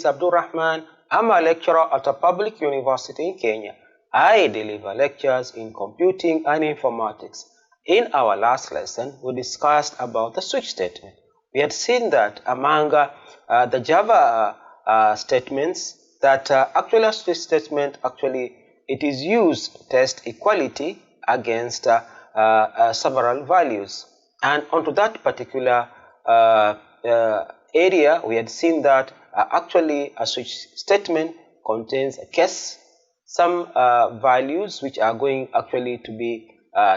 is Abdul Rahman. I'm a lecturer at a public university in Kenya. I deliver lectures in computing and informatics. In our last lesson, we discussed about the switch statement. We had seen that among the Java statements, that actually a switch statement, actually it is used to test equality against several values. And onto that particular area, we had seen that actually a switch statement contains a case, some values which are going actually to be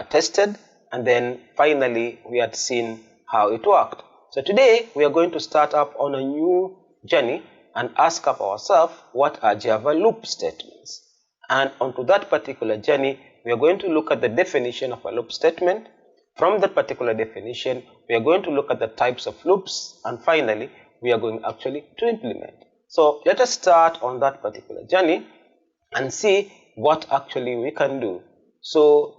tested, and then finally we had seen how it worked. So today we are going to start up on a new journey and ask up ourselves what are Java loop statements. And onto that particular journey, we are going to look at the definition of a loop statement. From that particular definition, we are going to look at the types of loops, and finally we are going actually to implement. So let us start on that particular journey and see what actually we can do. So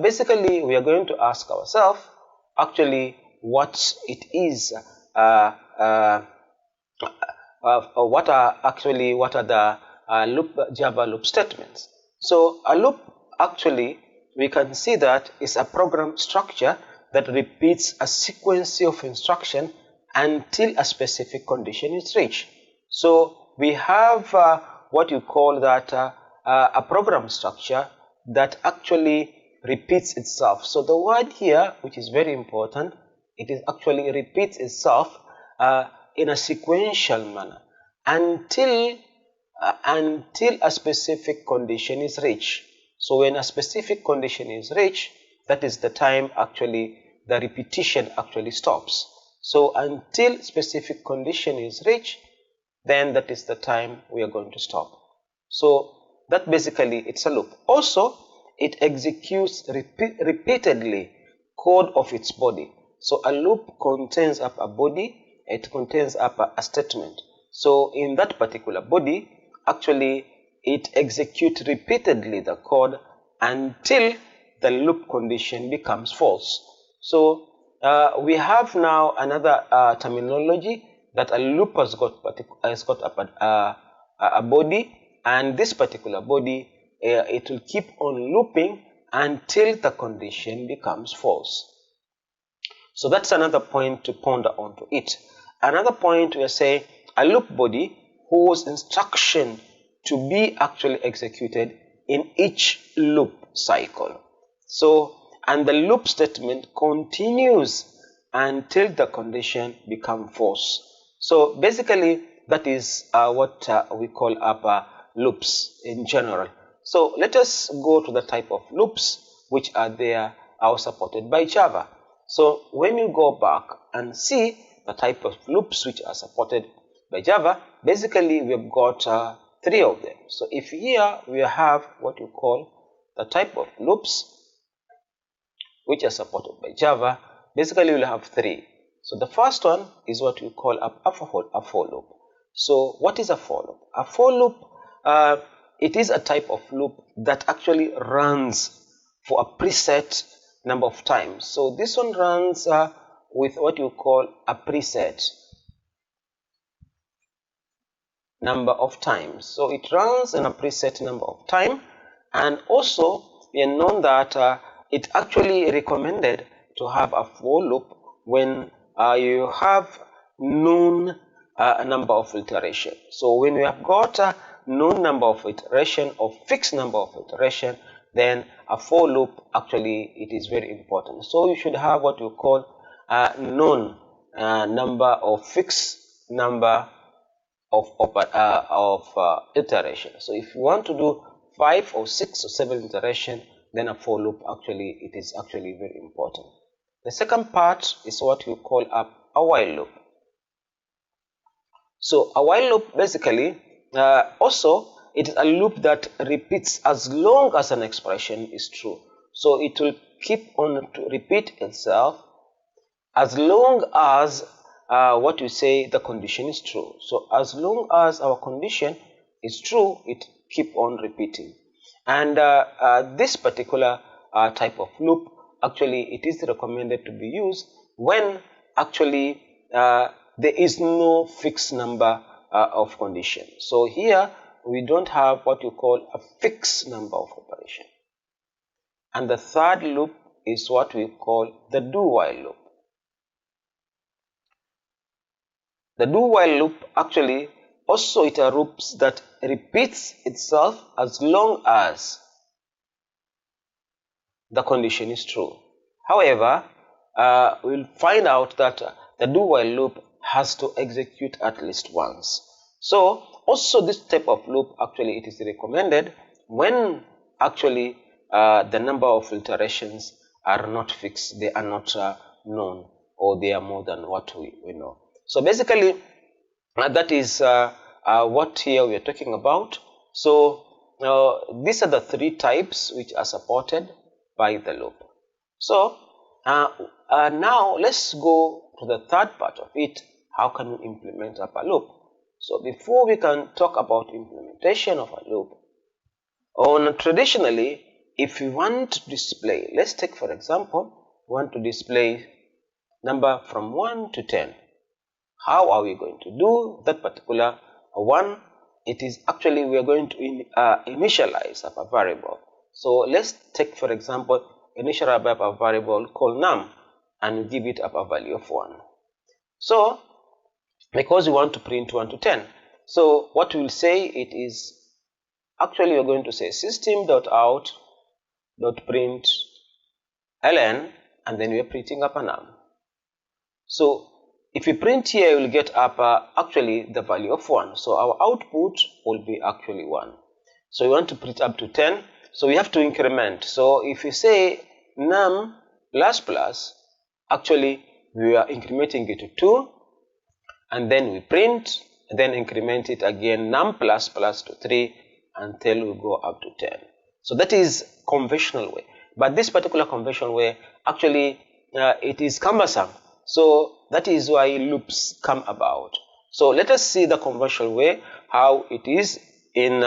basically we are going to ask ourselves actually what it is, what are the Java loop statements. So a loop, actually we can see that is a program structure that repeats a sequence of instruction until a specific condition is reached. So we have what you call that a program structure that actually repeats itself. So the word here, which is very important, it is actually repeats itself in a sequential manner until a specific condition is reached. So when a specific condition is reached, that is the time actually the repetition actually stops. So until specific condition is reached, then that is the time we are going to stop. So that basically it's a loop. Also, it executes repeatedly code of its body. So a loop contains up a body, it contains up a statement. So in that particular body, actually it executes repeatedly the code until the loop condition becomes false. So we have now another terminology that a loop has got a body, and this particular body it will keep on looping until the condition becomes false. So that's another point to ponder onto it. Another point, we are saying a loop body holds instruction to be actually executed in each loop cycle. So, and the loop statement continues until the condition becomes false. So basically that is what we call up loops in general. So let us go to the type of loops which are supported by Java. So when you go back and see the type of loops which are supported by Java, basically we have got 3 of them. So if here we have what you call the type of loops which are supported by Java, basically we'll have 3. So the first one is what we call a for loop. So what is a for loop? A for loop, it is a type of loop that actually runs for a preset number of times. So this one runs with what you call a preset number of times. So it runs in a preset number of time, and also we are known that it actually recommended to have a for loop when you have known number of iteration. So when you have got a known number of iteration or fixed number of iteration, then a for loop actually it is very important. So you should have what you call known number of fixed number of iteration. So if you want to do 5 or 6 or 7 iteration, then a for loop actually it is actually very important. The second part is what you call a while loop. So a while loop basically also it is a loop that repeats as long as an expression is true. So it will keep on to repeat itself as long as what you say the condition is true. So as long as our condition is true, it keep on repeating. And this particular type of loop, actually it is recommended to be used when actually there is no fixed number of condition. So here we don't have what you call a fixed number of operations. And the third loop is what we call the do-while loop. The do-while loop actually also it a loop that repeats itself as long as the condition is true. However, we'll find out that the do-while loop has to execute at least once. So also this type of loop actually it is recommended when actually the number of iterations are not fixed, they are not known, or they are more than what we know. So basically that is what here we are talking about. So these are the three types which are supported by the loop. So now let's go to the third part of it. How can we implement up a loop? So before we can talk about implementation of a loop, traditionally, if we want to display, let's take for example, we want to display number from 1 to 10. How are we going to do that particular one? It is actually we are going to initialize a variable. So let's take for example initialize a variable called num and give it a value of 1. So because we want to print 1 to 10, so what we'll say it is actually we're going to say system.out.println and then we're printing up a num. So if we print here, you will get up actually the value of 1. So our output will be actually 1. So we want to print up to 10. So we have to increment. So if we say num plus plus, actually we are incrementing it to 2. And then we print, and then increment it again num plus plus to 3 until we go up to 10. So that is conventional way. But this particular conventional way, actually it is cumbersome. So that is why loops come about. So let us see the conventional way, how it is in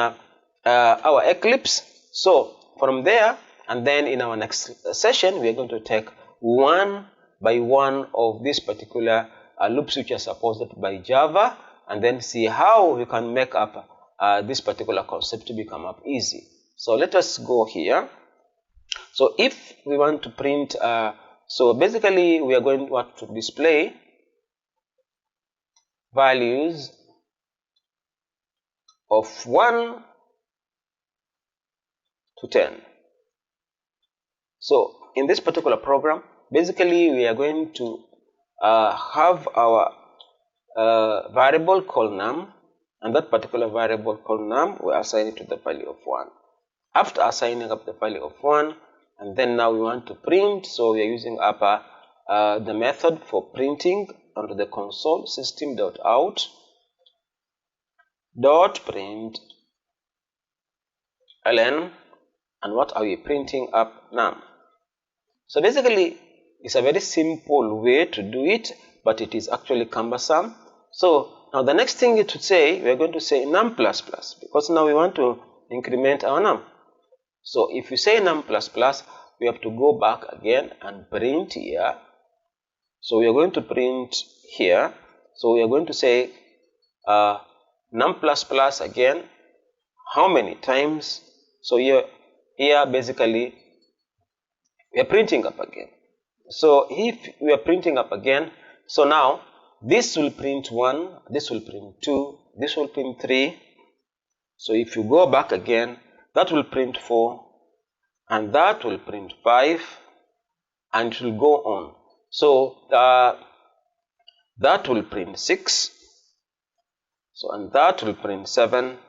our Eclipse. So from there, and then in our next session, we are going to take one by one of these particular loops which are supported by Java, and then see how we can make up this particular concept to become up easy. So let us go here. So if we want to print, so basically we are going to want to display values of 1 to 10. So in this particular program, basically we are going to have our variable called num, and that particular variable called num we assign it to the value of 1. After assigning up the value of 1, and then now we want to print, so we are using up the method for printing onto the console, system.out.println, and what are we printing up num. So basically it's a very simple way to do it, but it is actually cumbersome. So now the next thing is to say, we are going to say num plus plus, because now we want to increment our num. So if you say num plus plus, we have to go back again and print here. So we are going to print here. So we are going to say num plus plus again. How many times? So here basically we are printing up again. So if we are printing up again, so now this will print 1, this will print 2, this will print 3. So if you go back again, that will print 4, and that will print 5, and it will go on. So that will print 6, so and that will print 7,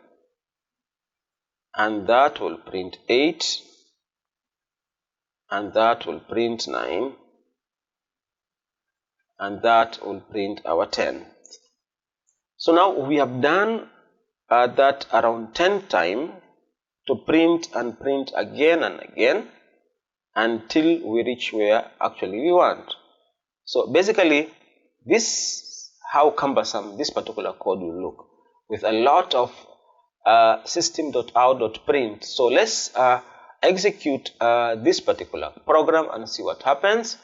and that will print 8, and that will print 9, and that will print our 10. So now we have done that around 10 times to print and print again and again until we reach where actually we want. So basically this how cumbersome this particular code will look with a lot of system.out.print. So let's execute this particular program and see what happens.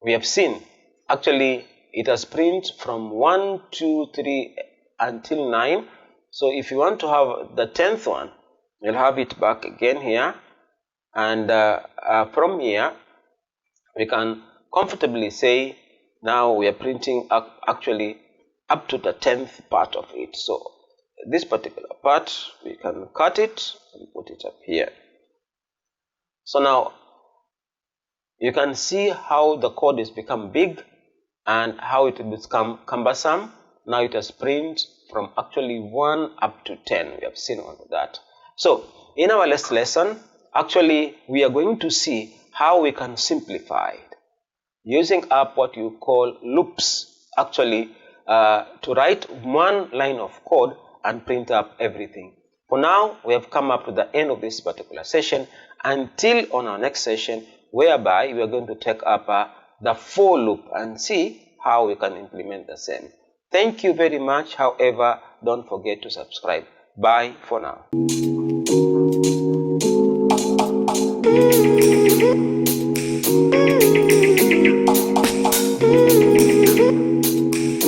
We have seen actually it has print from 1, 2, 3 until 9. So if you want to have the 10th one, you'll have it back again here, and from here we can comfortably say now we are printing actually up to the 10th part of it. So this particular part, we can cut it and put it up here. So now you can see how the code has become big and how it has become cumbersome. Now it has print from actually 1 up to 10. We have seen all of that. So in our last lesson, actually we are going to see how we can simplify it using up what you call loops, actually to write one line of code and print up everything. For now, we have come up to the end of this particular session until on our next session, whereby we are going to take up the for loop and see how we can implement the same. Thank you very much. However, don't forget to subscribe. Bye for now.